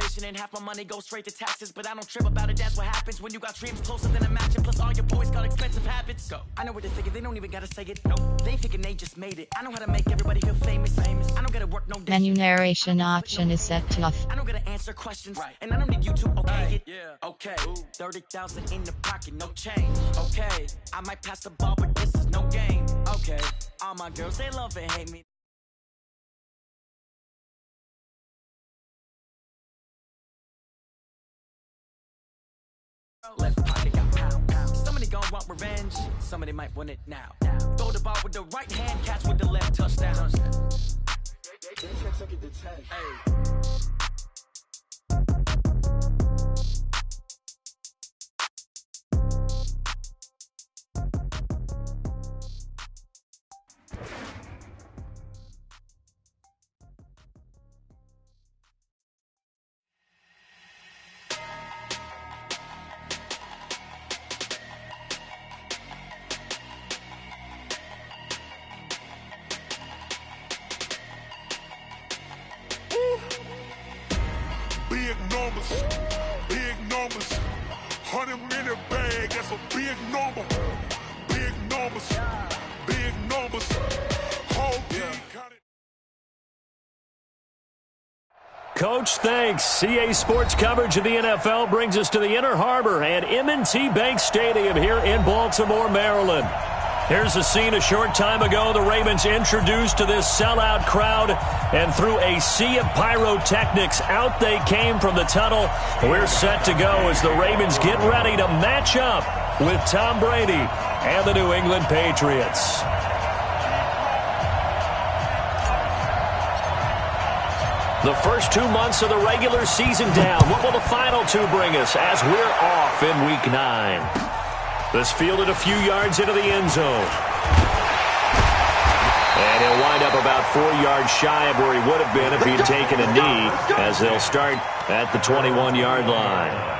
inflation and half my money goes straight to taxes. But I don't trip about it, that's what happens when you got dreams closer than a match. And plus all your boys got expensive habits. Go. I know what they thinking, they don't even gotta say it. No, they thinking they just made it. I know how to make everybody feel famous. I don't gotta work no day. Menu narration option is set to off. I don't gotta answer questions, right. And I don't need you to okay it. Yeah. Okay, 30,000 in the pocket, no change. Okay, I might pass the ball, but this is no game. Okay, all my girls, they love and hate me. Left pocket got pound. Somebody gon' want revenge, somebody might want it now. Throw the ball with the right hand, catch with the left touchdown. Hey. Big numbers, 100-minute bag, that's a big number. Big numbers, whole team got it. Coach, thanks. CA Sports coverage of the NFL brings us to the Inner Harbor and M&T Bank Stadium here in Baltimore, Maryland. Here's the scene a short time ago. The Ravens introduced to this sellout crowd, and through a sea of pyrotechnics, out they came from the tunnel. We're set to go as the Ravens get ready to match up with Tom Brady and the New England Patriots. The first 2 months of the regular season down. What will the final two bring us as we're off in Week 9? This fielded a few yards into the end zone. And he'll wind up about 4 yards shy of where he would have been if he had taken a knee, as they'll start at the 21-yard line.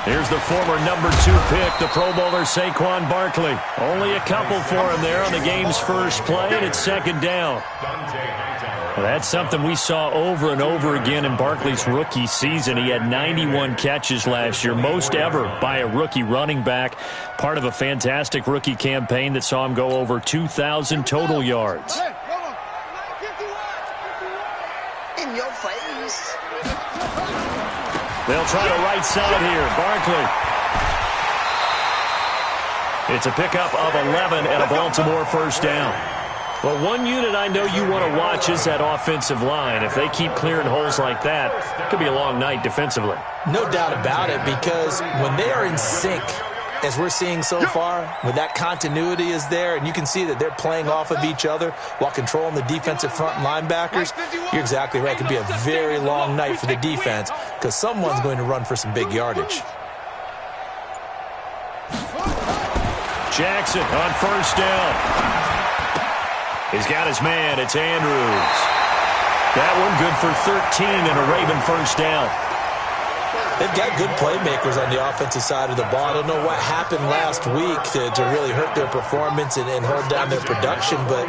Here's the former number 2 pick, the Pro Bowler Saquon Barkley. Only a couple for him there on the game's first play, and it's second down. Well, that's something we saw over and over again in Barkley's rookie season. He had 91 catches last year, most ever by a rookie running back. Part of a fantastic rookie campaign that saw him go over 2,000 total yards. In your face. They'll try the right side here. Barkley. It's a pickup of 11 and a Baltimore first down. Well, one unit I know you want to watch is that offensive line. If they keep clearing holes like that, it could be a long night defensively. No doubt about it, because when they are in sync, as we're seeing so far, when that continuity is there, and you can see that they're playing off of each other while controlling the defensive front linebackers, you're exactly right. It could be a very long night for the defense because someone's going to run for some big yardage. Jackson on first down. He's got his man. It's Andrews. That one good for 13 and a Raven first down. They've got good playmakers on the offensive side of the ball. I don't know what happened last week to really hurt their performance and hold down their production, but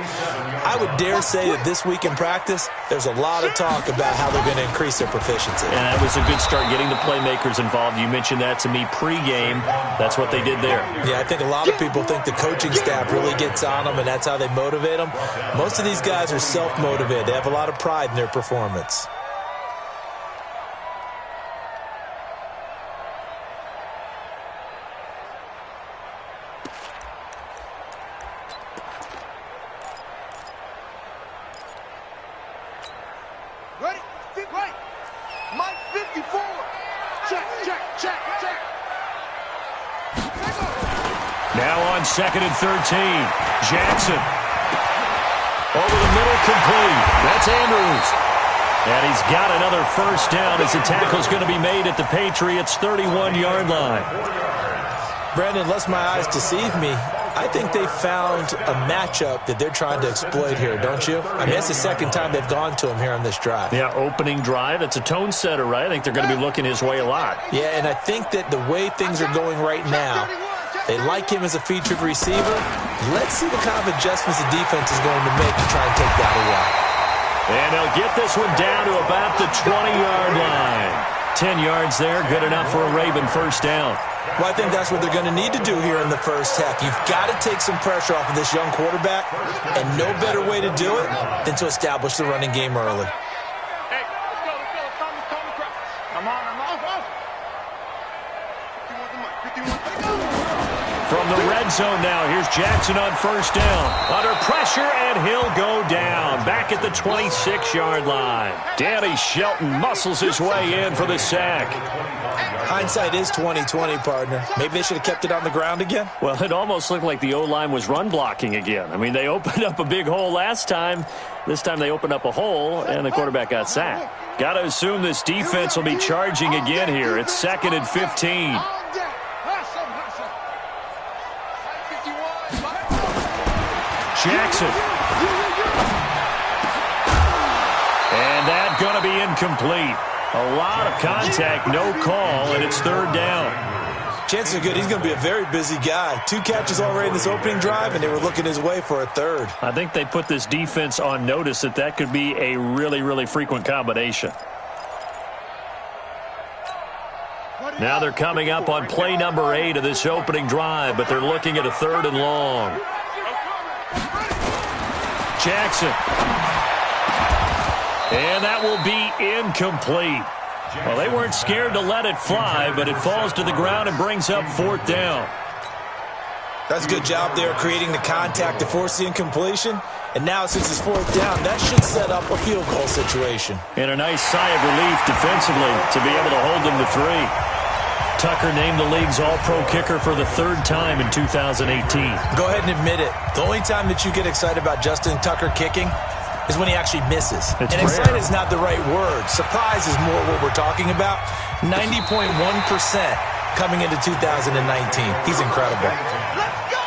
I would dare say that this week in practice, there's a lot of talk about how they're going to increase their proficiency. And that was a good start, getting the playmakers involved. You mentioned that to me pregame. That's what they did there. Yeah, I think a lot of people think the coaching staff really gets on them, and that's how they motivate them. Most of these guys are self-motivated. They have a lot of pride in their performance. Ready? Right. Mike 54. Check. Now on 2nd and 13. Jackson. Over the middle, complete. That's Andrews. And he's got another first down as the tackle's going to be made at the Patriots' 31-yard line. Brandon, lest my eyes deceive me, I think they found a matchup that they're trying to exploit here, don't you? I mean, it's the second time they've gone to him here on this drive. Yeah, opening drive. It's a tone setter, right? I think they're going to be looking his way a lot. Yeah, and I think that the way things are going right now, they like him as a featured receiver. Let's see what kind of adjustments the defense is going to make to try and take that away. And they'll get this one down to about the 20-yard line. 10 yards there, good enough for a Raven first down. Well, I think that's what they're going to need to do here in the first half. You've got to take some pressure off of this young quarterback, and no better way to do it than to establish the running game early. Hey, let's go. Come on. From the red zone now, here's Jackson on first down. Under pressure, and he'll go down. Back at the 26-yard line. Danny Shelton muscles his way in for the sack. Hindsight is 20/20, partner. Maybe they should have kept it on the ground again. Well, it almost looked like the O-line was run blocking again. I mean, they opened up a big hole last time. This time they opened up a hole, and the quarterback got sacked. Got to assume this defense will be charging again here. It's 2nd and 15. Jackson. And that's going to be incomplete. A lot of contact, no call, and it's 3rd down. Chances are good he's going to be a very busy guy. 2 catches already in this opening drive, and they were looking his way for a 3rd. I think they put this defense on notice that could be a really, really frequent combination. Now they're coming up on play number 8 of this opening drive, but they're looking at a 3rd and long. Jackson. And that will be incomplete. Well, they weren't scared to let it fly, but it falls to the ground and brings up 4th down. That's a good job there creating the contact to force the incompletion. And now since it's 4th down, that should set up a field goal situation. And a nice sigh of relief defensively to be able to hold them to 3. Tucker named the league's all-pro kicker for the 3rd time in 2018. Go ahead and admit it. The only time that you get excited about Justin Tucker kicking is when he actually misses. It's and rare. excited is not the right word. Surprise is more what we're talking about. 90.1% coming into 2019. He's incredible. Let's go!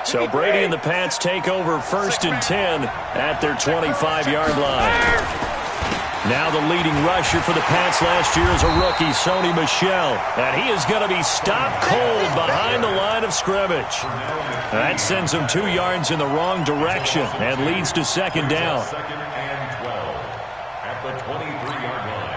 So Brady and the Pats take over 1st and 10 at their 25-yard line. Now the leading rusher for the Pats last year is a rookie, Sony Michel. And he is going to be stopped cold behind the line of scrimmage. That sends him 2 yards in the wrong direction and leads to 2nd down. 2nd and 12 at the 23-yard line.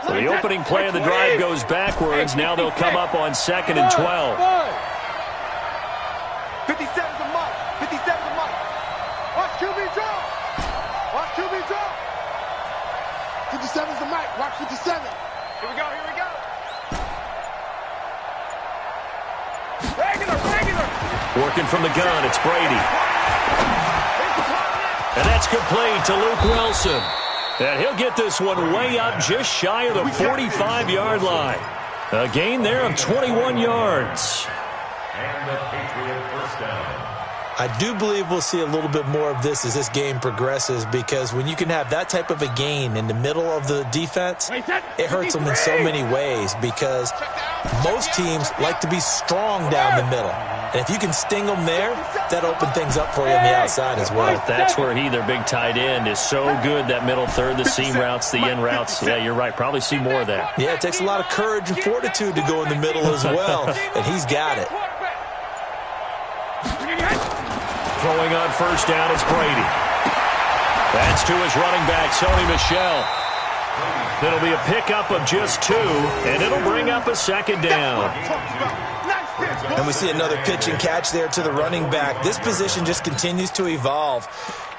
So the opening play of the drive goes backwards. Now they'll come up on 2nd and 12. 57's a mark. 57's a mark. Watch QB draw. Watch QB draw. 57's the mark. Watch 57. Here we go. Regular. Working from the gun, it's Brady. And that's complete to Luke Wilson. And he'll get this one way up just shy of the 45-yard line. A gain there of 21 yards. And the Patriot first down. I do believe we'll see a little bit more of this as this game progresses, because when you can have that type of a gain in the middle of the defense, it hurts them in so many ways, because most teams like to be strong down the middle. And if you can sting them there, that opens things up for you on the outside as well. That's where their big tight end, is so good, that middle third, the seam routes, the in routes. Yeah, you're right. Probably see more of that. Yeah, it takes a lot of courage and fortitude to go in the middle as well, and he's got it. Throwing on first down, it's Brady. That's to his running back, Sony Michel. It'll be a pickup of just 2, and it'll bring up a 2nd down. And we see another pitch and catch there to the running back. This position just continues to evolve.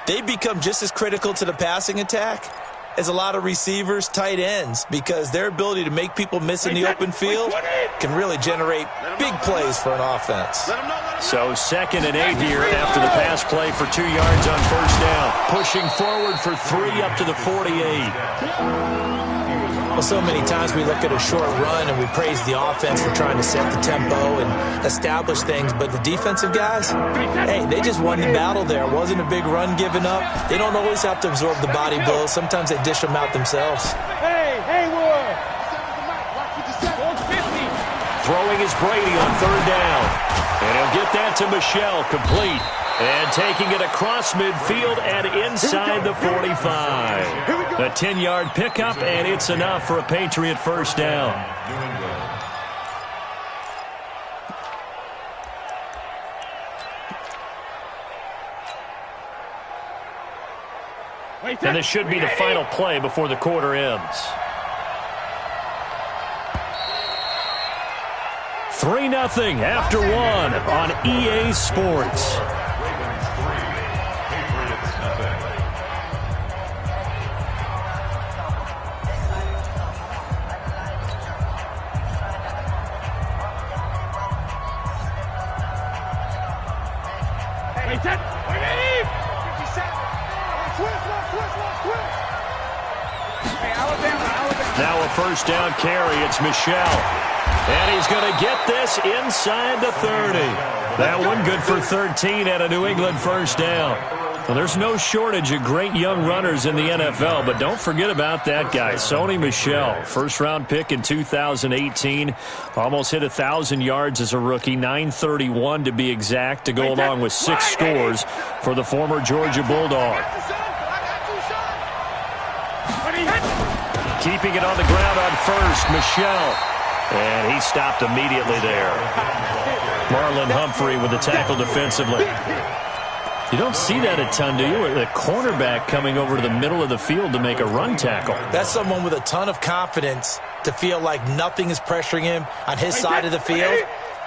They become just as critical to the passing attack as a lot of receivers, tight ends, because their ability to make people miss in the open field can really generate big plays for an offense. Let him know. So 2nd and 8 here after the pass play for 2 yards on first down. Pushing forward for 3 up to the 48. Well, so many times we look at a short run and we praise the offense for trying to set the tempo and establish things, but the defensive guys, hey, they just won the battle there. It wasn't a big run given up. They don't always have to absorb the body blows. Sometimes they dish them out themselves. Hey, Hayward! Throwing is Brady on 3rd down. And he'll get that to Michelle, complete. And taking it across midfield and inside the 45. A 10-yard pickup, and it's enough for a Patriot first down. And this should be the final play before the quarter ends. 3-0 after 1 on EA Sports. Now a first down carry. It's Michelle. And he's going to get this inside the 30. That one good for 13 at a New England first down. Well, there's no shortage of great young runners in the NFL, but don't forget about that guy, Sony Michel. First-round pick in 2018. Almost hit 1,000 yards as a rookie, 931 to be exact, to go along with 6 scores for the former Georgia Bulldog. Keeping it on the ground on first, Michel. And he stopped immediately there. Marlon Humphrey with the tackle defensively. You don't see that a ton, do you? The cornerback coming over to the middle of the field to make a run tackle. That's someone with a ton of confidence to feel like nothing is pressuring him on his side of the field.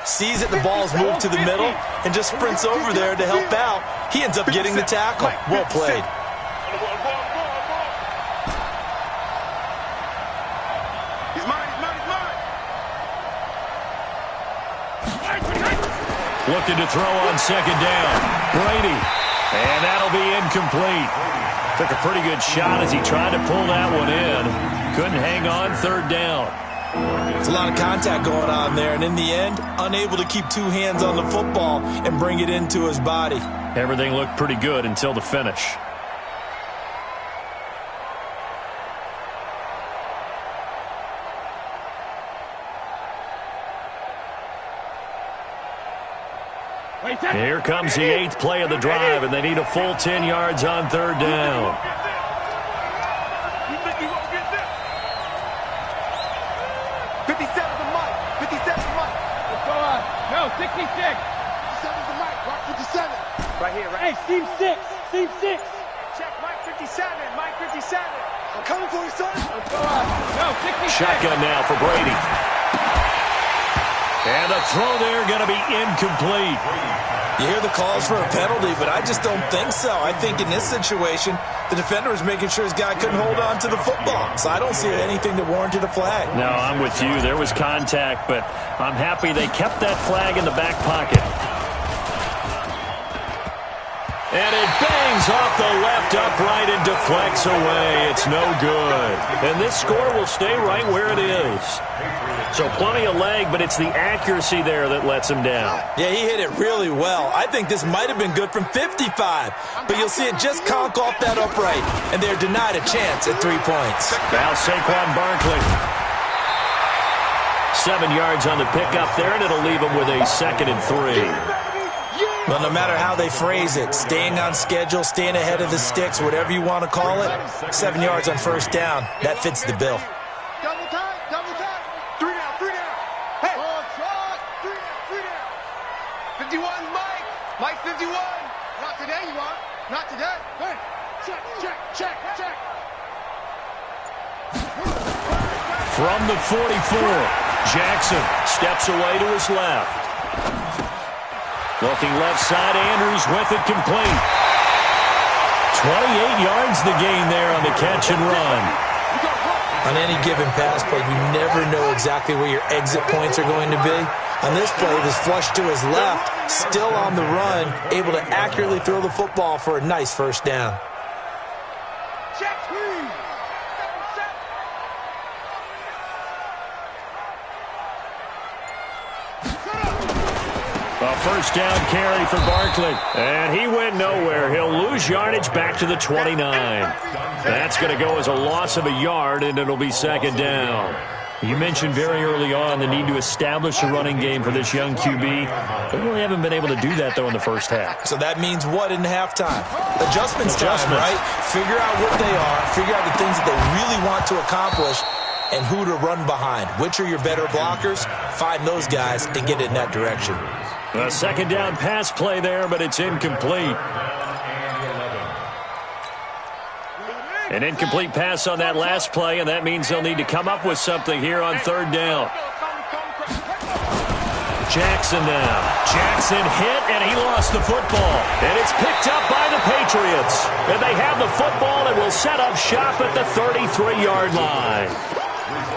Sees that the ball's moved to the middle and just sprints over there to help out. He ends up getting the tackle. Well played. Looking to throw on second down. Brady. And that'll be incomplete. Took a pretty good shot as he tried to pull that one in. Couldn't hang on, third down. There's a lot of contact going on there, and in the end, unable to keep 2 hands on the football and bring it into his body. Everything looked pretty good until the finish. Here comes the 8th play of the drive, and they need a full 10 yards on third down. 57's the mic. 57's the mic. Let's go on. No, 66. 57's the mic. Rock 57. Right here, right. Hey, Steve 6. Steve 6. Check Mike 57. Mike 57. I'm coming for you, son. Let's go on. No, 66. Shotgun now for Brady. And the throw there going to be incomplete. You hear the calls for a penalty, but I just don't think so. I think in this situation, the defender was making sure his guy couldn't hold on to the football. So I don't see anything that warranted a flag. No, I'm with you. There was contact, but I'm happy they kept that flag in the back pocket. And it bangs off the left upright and deflects away. It's no good. And this score will stay right where it is. So plenty of leg, but it's the accuracy there that lets him down. Yeah, he hit it really well. I think this might have been good from 55, but you'll see it just conk off that upright, and they're denied a chance at 3 points. Now Saquon Barkley. 7 yards on the pickup there, and it'll leave him with a 2nd and 3. Well, no matter how they phrase it, staying on schedule, staying ahead of the sticks, whatever you want to call it, 7 yards on first down, that fits the bill. Double time, double time. 3 down, 3 down. Hey, on shot. 3 down, 3 down. 51, Mike. Mike 51. Not today, you are. Not today. Hey, check, check, check, check. From the 44, Jackson steps away to his left. Looking left side, Andrews with it complete. 28 yards the gain there on the catch and run. On any given pass play, you never know exactly where your exit points are going to be. On this play, it was flushed to his left, still on the run, able to accurately throw the football for a nice first down. A first down carry for Barkley. And he went nowhere. He'll lose yardage back to the 29. That's going to go as a loss of a yard, and it'll be second down. You mentioned very early on the need to establish a running game for this young QB. They really haven't been able to do that, though, in the first half. So that means what in halftime? Adjustments time, right? Figure out what they are, figure out the things that they really want to accomplish, and who to run behind. Which are your better blockers? Find those guys and get in that direction. A second down pass play there, but it's incomplete. An incomplete pass on that last play, and that means they'll need to come up with something here on third down. Jackson now. Jackson hit, and he lost the football. And it's picked up by the Patriots. And they have the football and will set up shop at the 33-yard line.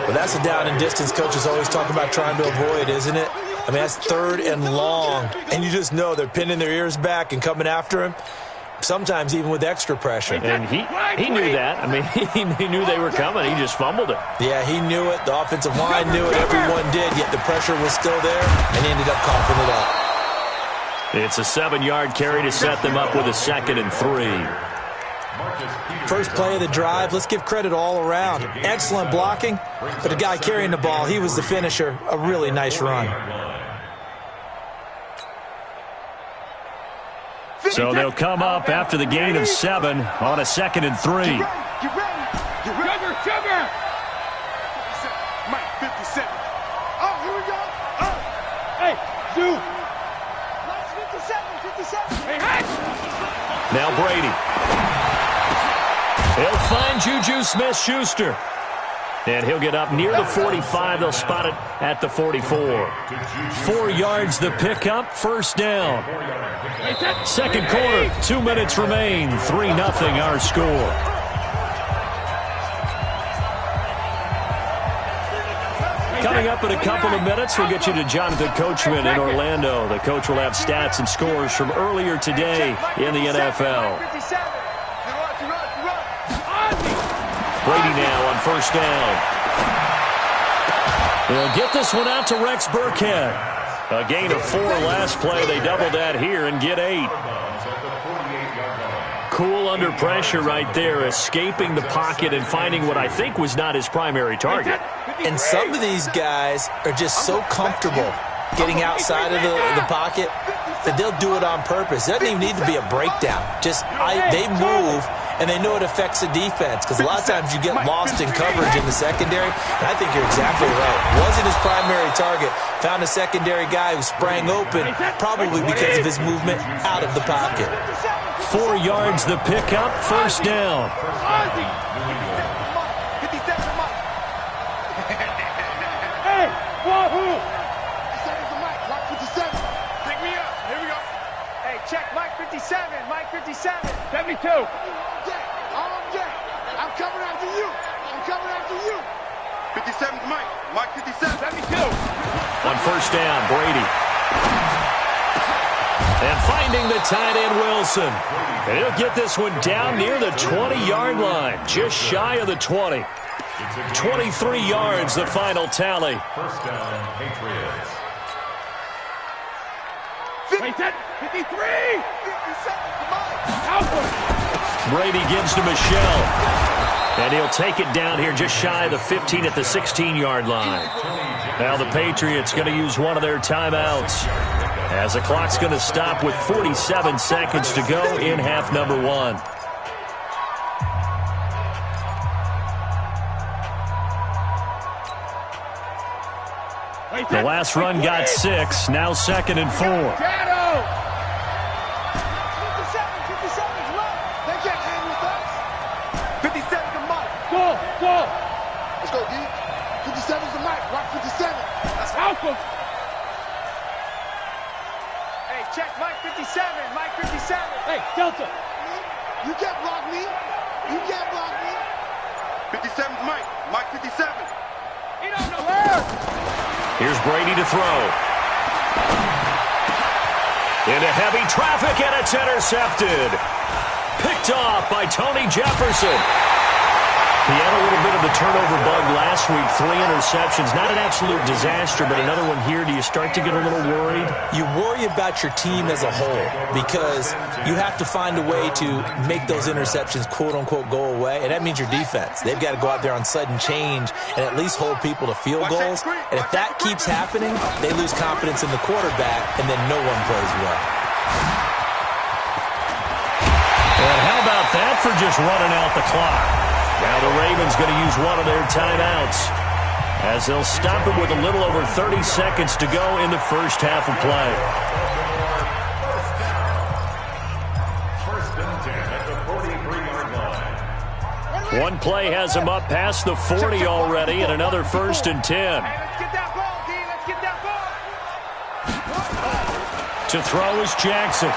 Well, that's a down and distance coaches always talk about trying to avoid, isn't it? I mean, that's third and long, and you just know they're pinning their ears back and coming after him, sometimes even with extra pressure. And he knew that. I mean, he knew they were coming. He just fumbled it. Yeah, he knew it. The offensive line knew it. Everyone did, yet the pressure was still there, and he ended up coughing it up. It's a 7-yard carry to set them up with a 2nd and 3. First play of the drive, let's give credit all around. Excellent blocking, but the guy carrying the ball, he was the finisher. A really nice run. So they'll come up after the gain of 7 on a 2nd and 3. Sugar! Mike, 57. Oh, here we go. Oh. Hey, Zoo. Mike's 57. Hey, Hatch. Now Brady. He'll find Juju Smith-Schuster. And he'll get up near the 45. They'll spot it at the 44. 4 yards the pickup, first down. Second quarter, 2 minutes remain. 3-0 our score. Coming up in a couple of minutes, we'll get you to Jonathan Coachman in Orlando. The coach will have stats and scores from earlier today in the NFL. Brady now on first down. They'll get this one out to Rex Burkhead. A gain of 4 last play. They doubled that here and get 8. Cool under pressure right there, escaping the pocket and finding what I think was not his primary target. And some of these guys are just so comfortable getting outside of the pocket that they'll do it on purpose. It doesn't even need to be a breakdown. They move, and they know it affects the defense, because a lot of times you get lost in coverage in the secondary, and I think you're exactly right. Wasn't his primary target. Found a secondary guy who sprang open, probably because of his movement out of the pocket. 4 yards the pickup, first down. Hey, wahoo! Pick me up. Here we go. Hey, check Mike 57. Mike 57. 72. I'm coming after you. I'm coming after you. 57's Mike. Mike 57. 72. On first down, Brady. And finding the tight end, Wilson. And he'll get this one down near the 20-yard line, just shy of the 20. 23 yards, the final tally. First down, Patriots. 53. 57. Brady gives to Michelle. And he'll take it down here just shy of the 15 at the 16-yard line. Now the Patriots going to use one of their timeouts, as the clock's going to stop with 47 seconds to go in half number 1. The last run got 6, now 2nd and 4. 57 to Mike. Go. Let's go, D. 57 to Mike. Rock 57. That's awesome. Hey, check Mike 57. Mike 57. Hey, Delta. You can't block me. You can't block me. 57's Mike. Mike 57. He don't know where. Here's Brady to throw. Into heavy traffic, and it's intercepted. Picked off by Tony Jefferson. He had a little bit of the turnover bug last week, 3 interceptions. Not an absolute disaster, but another one here. Do you start to get a little worried? You worry about your team as a whole because you have to find a way to make those interceptions, quote-unquote, go away, and that means your defense. They've got to go out there on sudden change and at least hold people to field goals. And if that keeps happening, they lose confidence in the quarterback, and then no one plays well. And how about that for just running out the clock? Now the Ravens going to use one of their timeouts as they'll stop it with a little over 30 seconds to go in the first half of play. First and 10 at the 43-yard line. One play has him up past the 40 already, and another first and 10. Hey, let's get that ball, D. Let's get that ball. To throw is Jackson.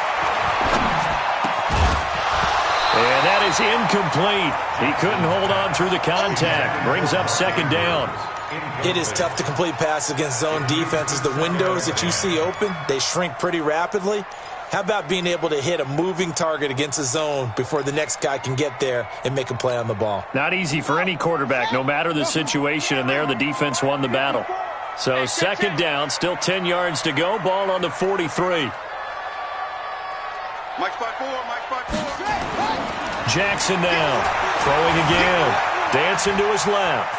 And that is incomplete. He couldn't hold on through the contact. Brings up second down. It is tough to complete passes against zone defenses. The windows that you see open, they shrink pretty rapidly. How about being able to hit a moving target against a zone before the next guy can get there and make a play on the ball? Not easy for any quarterback, no matter the situation. And there, the defense won the battle. So second down, still 10 yards to go. Ball on the 43. Mike spot 4, Mike spot 4. Jackson now, throwing again, dancing to his left.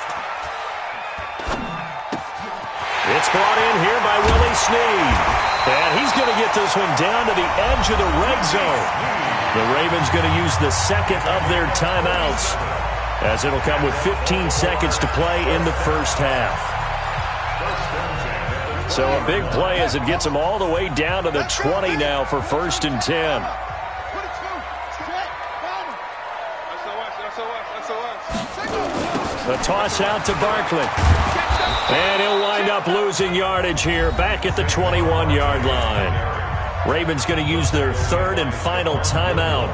It's brought in here by Willie Snead. And he's going to get this one down to the edge of the red zone. The Ravens going to use the second of their timeouts as it'll come with 15 seconds to play in the first half. So a big play as it gets them all the way down to the 20 now for first and 10. The toss out to Barkley. And he'll wind up losing yardage here back at the 21-yard line. Ravens going to use their third and final timeout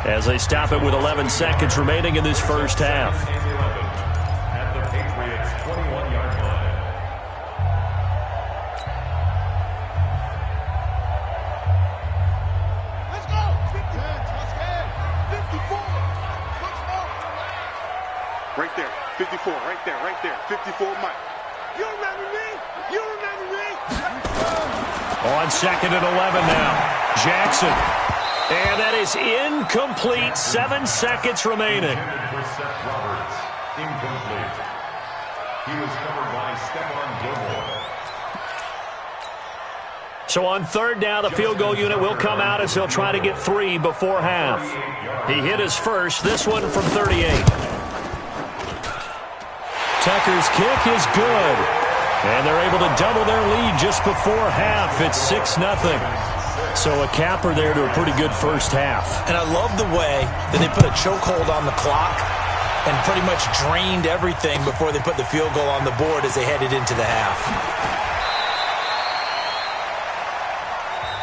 as they stop it with 11 seconds remaining in this first half. At the Patriots' 21-yard line. Let's go. 54. Right there. 54. Right there. Right there. 54, Mike. You remember me? You remember me? On second and 11 now. Jackson. And that is incomplete. 7 seconds remaining. For Seth Roberts, incomplete. He was covered by Stephon Gilmore. So on third down, the field goal unit will come out as he'll try to get 3 before half. He hit his first, this one from 38. Tucker's kick is good. And they're able to double their lead just before half. It's 6-0. So a capper there to a pretty good first half. And I love the way that they put a chokehold on the clock and pretty much drained everything before they put the field goal on the board as they headed into the half.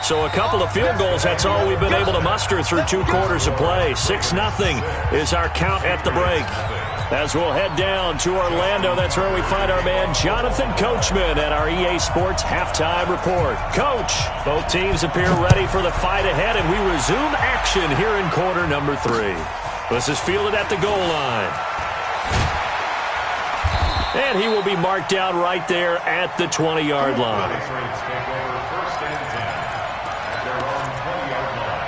So a couple of field goals, that's all we've been able to muster through 2 quarters of play. 6-0 is our count at the break. As we'll head down to Orlando, that's where we find our man Jonathan Coachman at our EA Sports Halftime Report. Coach, both teams appear ready for the fight ahead, and we resume action here in quarter number 3. This is fielded at the goal line. And he will be marked down right there at the 20-yard line. Patriots take over first and 10 at their own 20-yard line.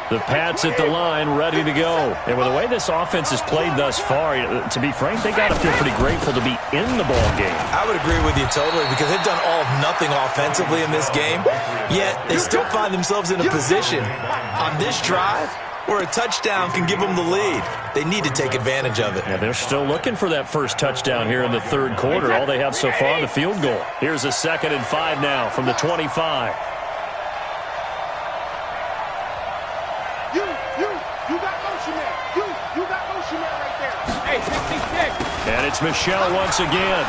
The Pats at the line, ready to go. And with the way this offense has played thus far, to be frank, they got to feel pretty grateful to be in the ball game. I would agree with you totally because they've done all of nothing offensively in this game, yet they still find themselves in a position on this drive where a touchdown can give them the lead. They need to take advantage of it. Yeah, they're still looking for that first touchdown here in the third quarter. All they have so far, the field goal. Here's a 2nd and 5 now from the 25. You got motion there. You got motion there right there. Hey, 66. And it's Michelle once again.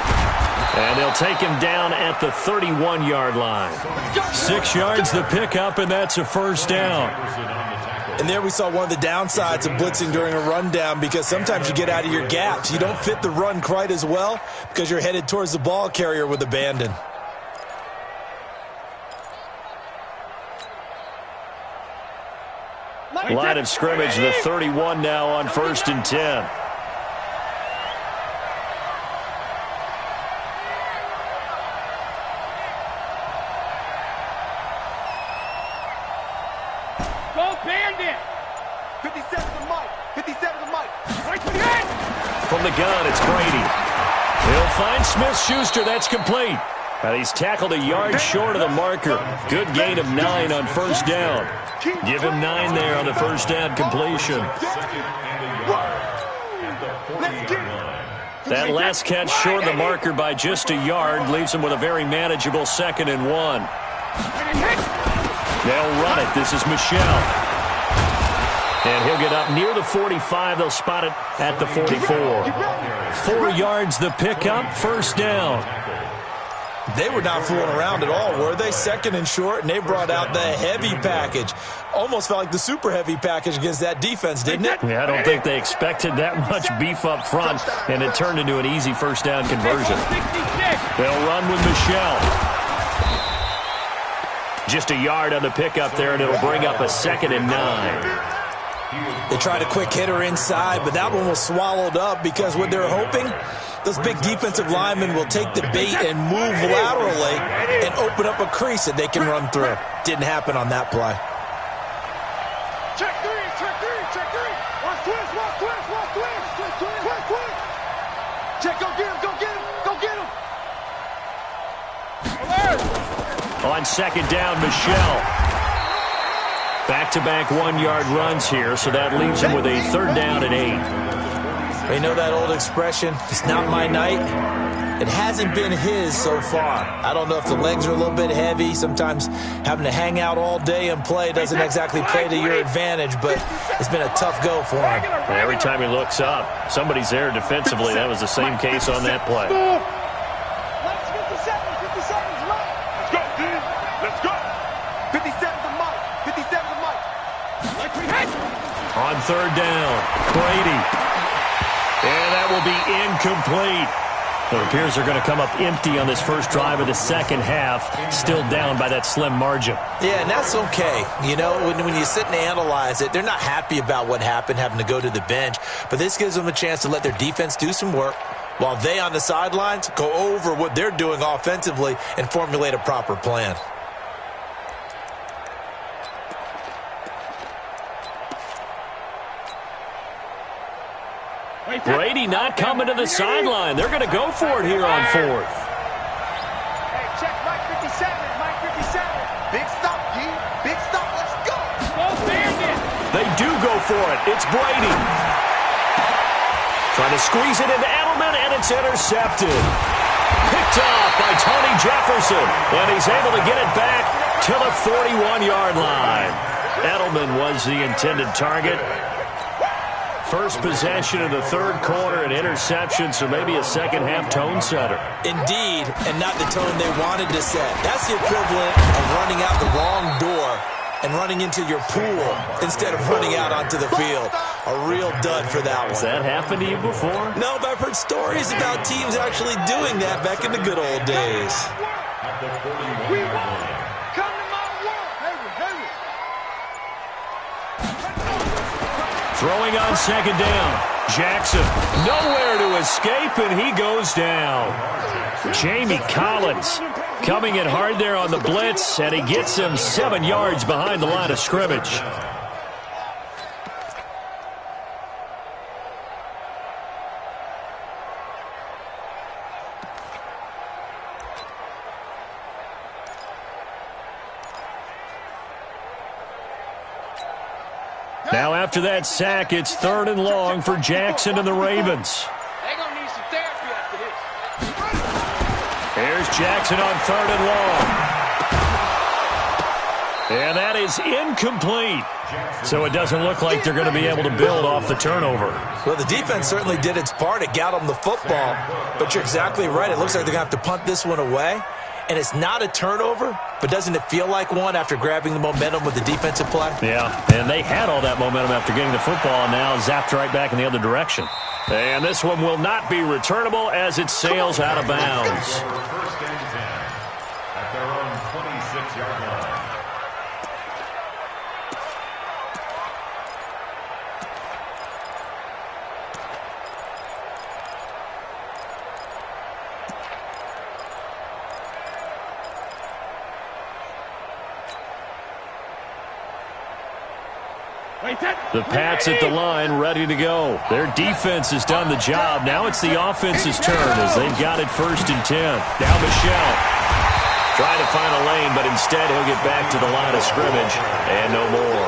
And they'll take him down at the 31-yard line. 6 yards the pickup, and that's a first down. And there we saw one of the downsides of blitzing during a rundown, because sometimes you get out of your gaps. You don't fit the run quite as well because you're headed towards the ball carrier with abandon. Line of scrimmage, the 31 now on 1st and 10. From the gun, it's Brady. He'll find Smith-Schuster. That's complete. He's tackled a yard short of the marker. Good gain of 9 on 1st down. Give him 9 there on the 1st down completion. That last catch short of the marker by just a yard leaves him with a very manageable 2nd and 1. They'll run it. This is Michel. And he'll get up near the 45. They'll spot it at the 44. 4 yards the pickup, 1st down. They were not fooling around at all, were they? 2nd and short, and they brought out the heavy package. Almost felt like the super heavy package against that defense, didn't it? Yeah, I don't think they expected that much beef up front, and it turned into an easy 1st down conversion. They'll run with Michel. Just a yard on the pickup there, and it'll bring up a 2nd and 9. They tried a quick hitter inside, but that one was swallowed up because what they're hoping, those big defensive linemen will take the bait and move laterally and open up a crease that they can run through. Didn't happen on that play. Check 3, check 3, check 3. Watch twist, watch twist, watch twist, twist, twist. Check, go get him, go get him, go get him. Alert! On 2nd down, Michel. Back-to-back 1-yard runs here, so that leaves him with a 3rd down and 8. You know that old expression, it's not my night? It hasn't been his so far. I don't know if the legs are a little bit heavy. Sometimes having to hang out all day and play doesn't exactly play to your advantage, but it's been a tough go for him. And every time he looks up, somebody's there defensively. That was the same case on that play. On 3rd down, Brady. And that will be incomplete. It appears they're going to come up empty on this first drive of the 2nd half, still down by that slim margin. Yeah, and that's okay. You know, when you sit and analyze it, they're not happy about what happened, having to go to the bench. But this gives them a chance to let their defense do some work while they on the sidelines go over what they're doing offensively and formulate a proper plan. Brady not coming to the sideline. They're going to go for it here on 4th. Hey, check Mike 57, Mike 57. Big stop, D. Big stop, let's go. They do go for it. It's Brady. Trying to squeeze it into Edelman, and it's intercepted. Picked off by Tony Jefferson, and he's able to get it back to the 41-yard line. Edelman was the intended target. First possession of the 3rd quarter, an interception, so maybe a 2nd half tone setter. Indeed, and not the tone they wanted to set. That's the equivalent of running out the wrong door and running into your pool instead of running out onto the field. A real dud for that one. Has that happened to you before? No, but I've heard stories about teams actually doing that back in the good old days. We won. Come to my world. Throwing on 2nd down. Jackson nowhere to escape, and he goes down. Jamie Collins coming in hard there on the blitz, and he gets him 7 yards behind the line of scrimmage. Now after that sack, it's 3rd and long for Jackson and the Ravens. They're going to need some therapy after this. Here's Jackson on 3rd and long. And that is incomplete. So it doesn't look like they're going to be able to build off the turnover. Well, the defense certainly did its part. It got them the football. But you're exactly right. It looks like they're going to have to punt this one away. and it's not a turnover, but doesn't it feel like one after grabbing the momentum with the defensive play? Yeah, and they had all that momentum after getting the football, and now zapped right back in the other direction. And this one will not be returnable as it sails out of bounds. First and 10 at their own 26-yard line. The Pats at the line, ready to go. Their defense has done the job. Now it's the offense's turn as they've got it 1st and 10. Now Michel trying to find a lane, but instead he'll get back to the line of scrimmage and no more.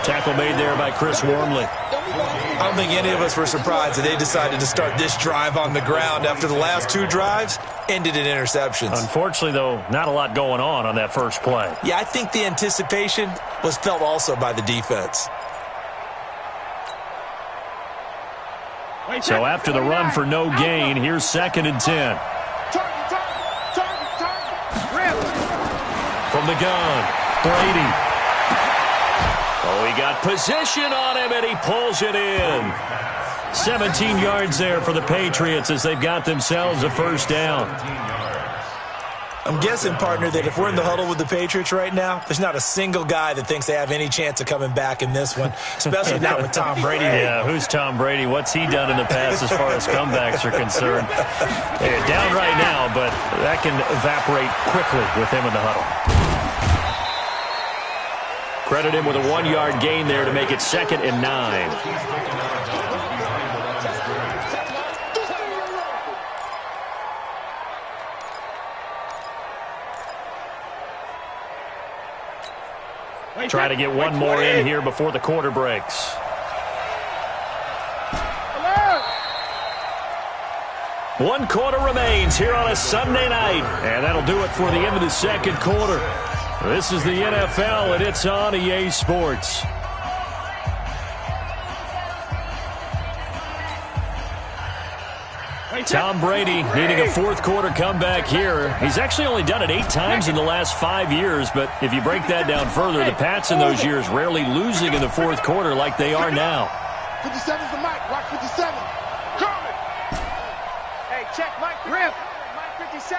Tackle made there by Chris Wormley. I don't think any of us were surprised that they decided to start this drive on the ground after the last 2 drives ended in interceptions. Unfortunately, though, not a lot going on that first play. Yeah, I think the anticipation was felt also by the defense. So after the run for no gain, here's 2nd and 10. From the gun, Brady. Oh, he got position on him, and he pulls it in. 17 yards there for the Patriots as they've got themselves a first down. I'm guessing, partner, that if we're in the huddle with the Patriots right now, there's not a single guy that thinks they have any chance of coming back in this one, especially not with Tom Brady. Yeah, who's Tom Brady? What's he done in the past as far as comebacks are concerned? They're down right now, but that can evaporate quickly with him in the huddle. Credit him with a 1-yard gain there to make it 2nd and 9. Try to get one more in here before the quarter breaks. One quarter remains here on a Sunday night, and that'll do it for the end of the 2nd quarter. This is the NFL, and it's on EA Sports. Tom Brady needing a 4th quarter comeback here. He's actually only done it 8 times in the last 5 years, but if you break that down further, the Pats in those years rarely losing in the 4th quarter like they are now. 57's the mic. Watch 57. Coming. Hey, check Mike. Rip. Mike 57.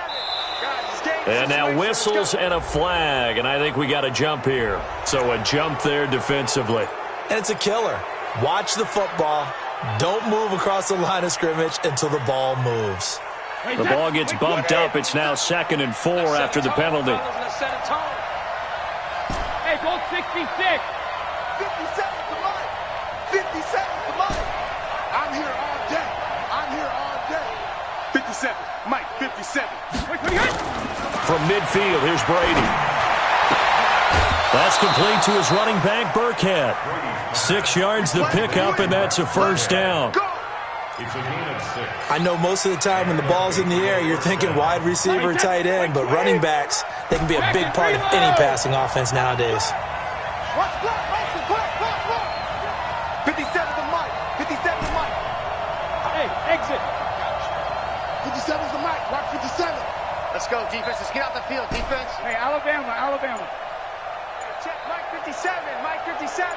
And now whistles and a flag, and I think we got a jump here. So a jump there defensively. And it's a killer. Watch the football. Don't move across the line of scrimmage until the ball moves. The ball gets bumped up. It's now 2nd and 4 after the penalty. Hey, go 66. 57's the mic. 57's the mic. I'm here all day. I'm here all day. 57. Mike, 57. From midfield, here's Brady. That's complete to his running back, Burkhead. 6 yards the pickup, and that's a first down. I know most of the time when the ball's in the air, you're thinking wide receiver, tight end, but running backs, they can be a big part of any passing offense nowadays. 57's the mic. 57's the mic. Hey, exit. 57's the mic. Watch 57. Let's go, defense. Let's get out the field, defense. Hey, Alabama. Check Mike 57. Mike 57.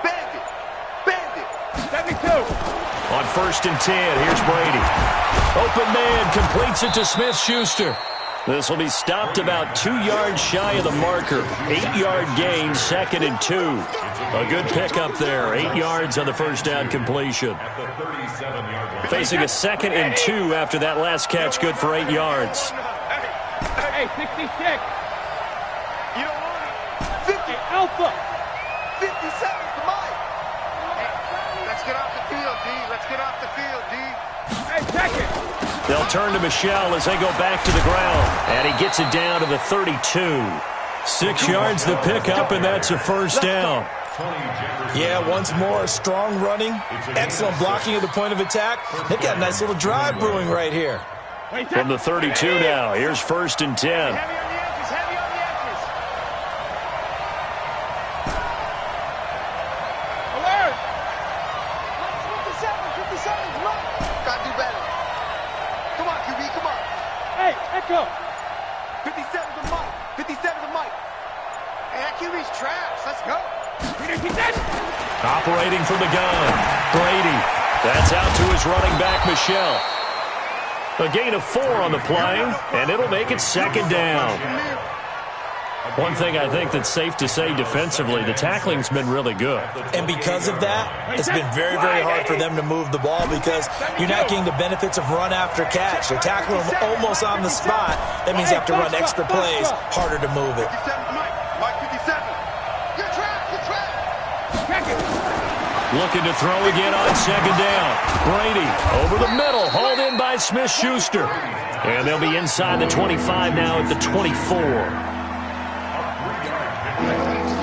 Bandit. 72. On 1st and 10, here's Brady. Open man completes it to Smith-Schuster. This will be stopped about 2 yards shy of the marker. 8-yard gain, 2nd and 2. A good pickup there. 8 yards on the first down completion. Facing a 2nd and 2 after that last catch, good for 8 yards. Hey, 66. You don't want it. 50. Alpha. 57's the mic. Hey, let's get off the field, D. Let's get off the field, D. Hey, check it. They'll turn to Michel as they go back to the ground. And he gets it down to the 32. 6 yards the pickup, and that's a first down. Yeah, once more, strong running, excellent blocking at the point of attack. They've got a nice little drive brewing right here. From the 32 now, here's 1st and 10. Heavy on the edges. Heavy on the edges. Alert. 57's right. Gotta do better. Come on, QB, come on. Hey, Echo. He's trash. Let's go. Operating from the gun, Brady. That's out to his running back, Michelle. A gain of 4 on the play, and it'll make it second down. One thing I think that's safe to say defensively, the tackling's been really good. And because of that, it's been very, very hard for them to move the ball because you're not getting the benefits of run after catch. They're tackling them almost on the spot. That means you have to run extra plays, harder to move it. Mike 57. You're trapped. You're trapped. Looking to throw again on second down. Brady over the middle, hauled in by Smith-Schuster. And they'll be inside the 25 now at the 24.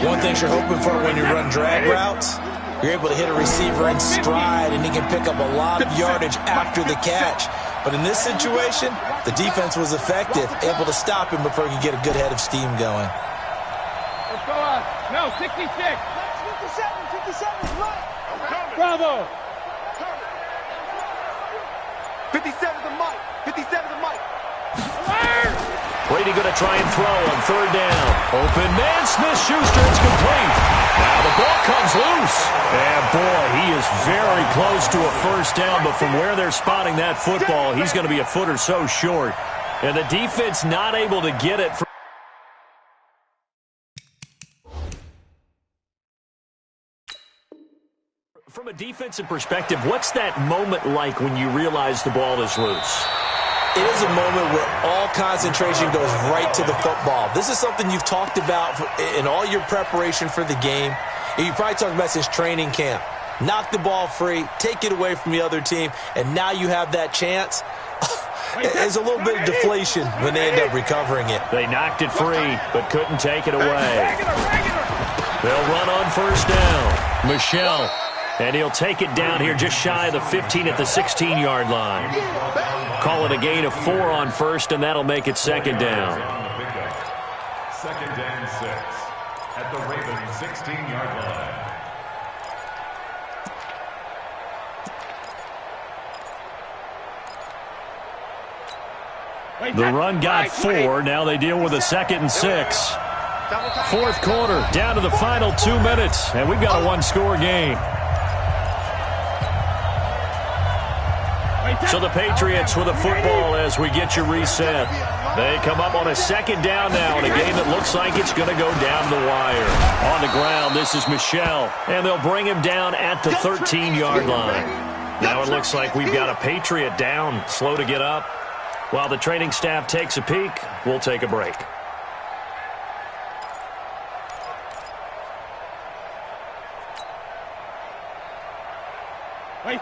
One thing you're hoping for when you run drag routes, you're able to hit a receiver in stride, and he can pick up a lot of yardage after the catch. But in this situation, the defense was effective, able to stop him before he could get a good head of steam going. Let's go on. No, 66. 57 is right. Bravo. 57 to Mike. 57 to Mike. Brady going to try and throw on third down. Open man, Smith-Schuster, it's complete. Now the ball comes loose. And boy, he is very close to a first down, but from where they're spotting that football, he's going to be a foot or so short. And the defense not able to get it. From a defensive perspective, what's that moment like when you realize the ball is loose? It is a moment where all concentration goes right to the football. This is something you've talked about in all your preparation for the game. You probably talked about since training camp. Knock the ball free, take it away from the other team, and now you have that chance. There's a little bit of deflation when they end up recovering it. They knocked it free, but couldn't take it away. They'll run on first down. Michelle. And he'll take it down here just shy of the 15 at the 16-yard line. Call it a gain of 4 on first, and that'll make it second down. Second and 6 at the Ravens 16-yard line. The run got 4. Now they deal with a 2nd and 6. Fourth quarter, down to the final 2 minutes, and we've got a one-score game. So the Patriots with a football as we get you reset. They come up on a second down now in a game that looks like it's going to go down the wire. On the ground, this is Michelle, and they'll bring him down at the 13-yard line. Now it looks like we've got a Patriot down, slow to get up. While the training staff takes a peek, we'll take a break.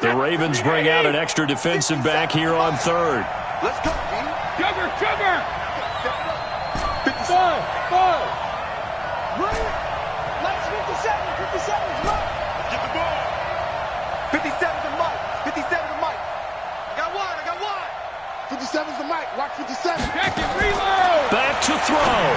The Ravens bring out an extra defensive back here on third. Let's go, Sugar! Ball! Let's 57 is right. Get the ball. 57 to Mike. 57 to Mike. I got one. 57's to Mike. Watch 57. Check it, reload. Back to throw.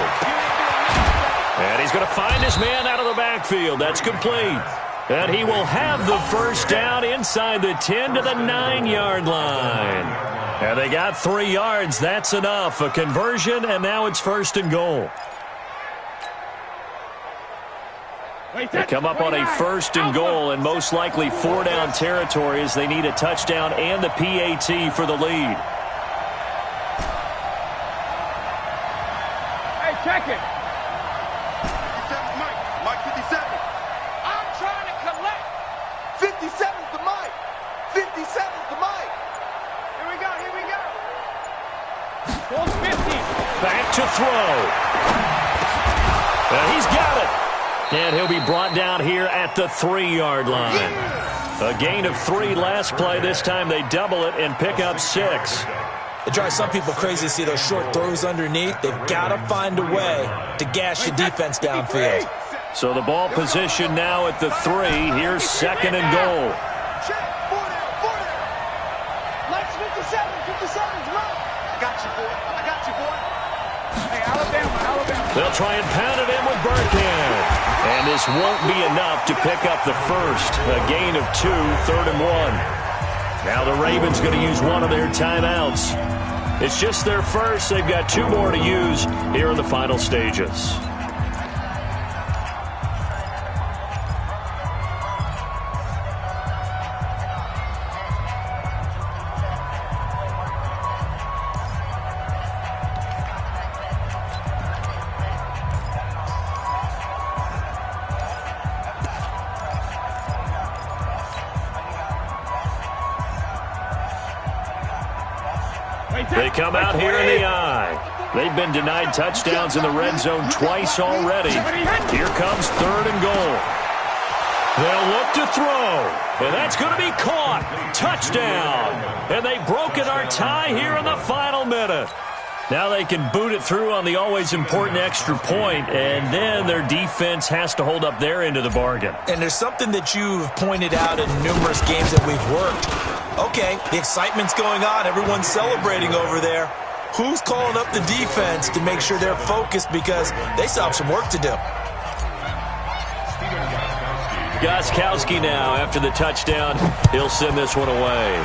And he's going to find his man out of the backfield. That's complete. And he will have the first down inside the 10 to the 9-yard line. And they got 3 yards. That's enough. A conversion, and now it's first and goal. They come up on a first and goal, and most likely 4-down territory as they need a touchdown and the PAT for the lead. Hey, check it. Mike 57. I'm trying to collect. 57's to Mike. 57's to Mike. Here we go. Full 50. Back to throw. And he's got it. And he'll be brought down here at the 3-yard line. A gain of 3 last play. This time they double it and pick up 6. It drives some people crazy to see those short throws underneath. They've got to find a way to gash the defense downfield. So the ball position now at the 3. Here's second and goal. Check. 4 down. Let's 57's right. I got you, boy. Hey, Alabama. They'll try and pound it in with Burkhead. And this won't be enough to pick up the first. A gain of 2, 3rd and 1. Now the Ravens going to use one of their timeouts. It's just their first. They've got 2 more to use here in the final stages. They come out here in the eye. They've been denied touchdowns in the red zone twice already. Here comes 3rd and goal. They'll look to throw, and that's going to be caught. Touchdown. And they've broken our tie here in the final minute. Now they can boot it through on the always important extra point, and then their defense has to hold up their end of the bargain. And there's something that you've pointed out in numerous games that we've worked. Okay, the excitement's going on. Everyone's celebrating over there. Who's calling up the defense to make sure they're focused because they still have some work to do? Gostkowski now after the touchdown. He'll send this one away.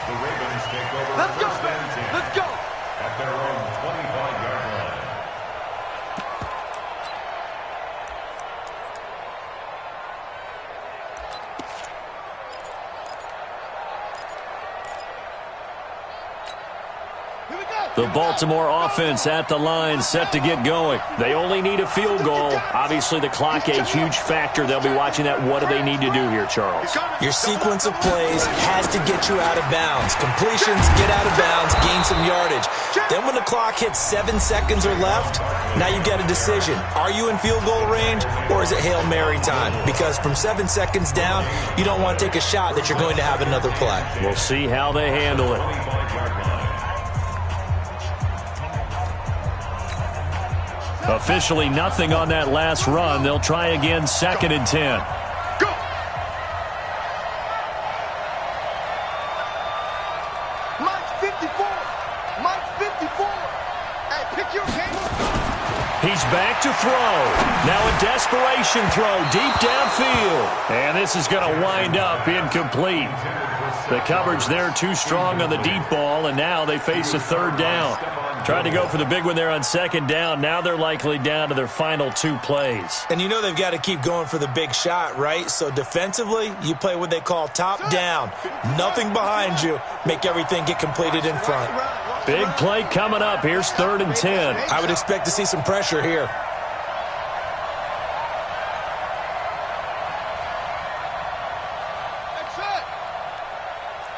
The Ravens take over. Let's go, first and 10 let's go. at their own 25-yard line. Here we go. The Baltimore offense at the line, set to get going. They only need a field goal. Obviously, the clock a huge factor. They'll be watching that. What do they need to do here, Charles? Your sequence of plays has to get you out of bounds. Completions, get out of bounds, gain some yardage. Then when the clock hits 7 seconds or left, now you get a decision. Are you in field goal range, or is it Hail Mary time? Because from 7 seconds down, you don't want to take a shot that you're going to have another play. We'll see how they handle it. 25-yard line. Officially nothing on that last run. They'll try again, 2nd and 10. Go. Mike's 54. Mike's 54. Hey, pick your game. He's back to throw. Now a desperation throw deep downfield. And this is going to wind up incomplete. The coverage there too strong on the deep ball, and now they face a 3rd down. Tried to go for the big one there on 2nd down. Now they're likely down to their final 2 plays. And you know they've got to keep going for the big shot, right? So defensively, you play what they call top down. Nothing behind you. Make everything get completed in front. Big play coming up. Here's 3rd and 10. I would expect to see some pressure here. That's it.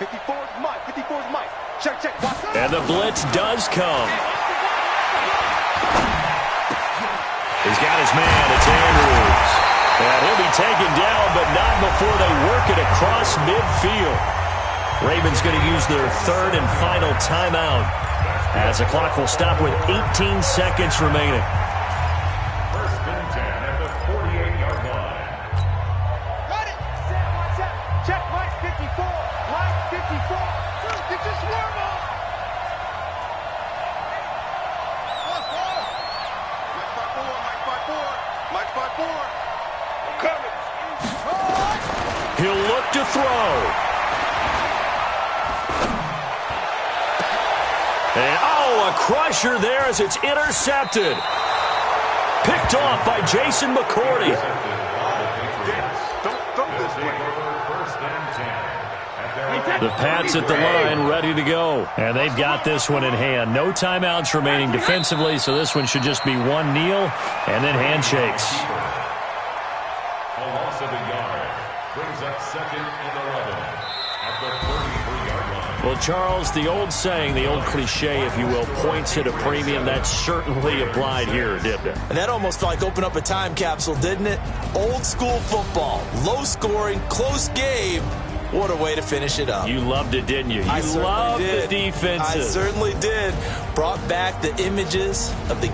54's Mike. 54's Mike. Check, check. Watch. And the blitz does come. He's got his man. It's Andrews. And he'll be taken down, but not before they work it across midfield. Ravens going to use their 3rd and final timeout as the clock will stop with 18 seconds remaining. First and 10 at the 48-yard line. Got it. Set, watch out. Check Mike 54. Mike 54. Get your swarm on. Mike 54. I'm coming. He'll look to throw. And, a crusher there as it's intercepted. Picked off by Jason McCourty. Don't throw this way. First and 10 at their own The Pats at the line, ready to go. And they've got this one in hand. No timeouts remaining defensively, so this one should just be one kneel and then handshakes. A loss of a yard brings up 2nd and 11 at the 33-yard line. Well, Charles, the old saying, the old cliche, if you will, points at a premium, that certainly applied here, didn't it? And that almost felt like open up a time capsule, didn't it? Old school football, low scoring, close game. What a way to finish it up. You loved it, didn't you? I You certainly loved did. the defenses. I certainly did. Brought back the images of the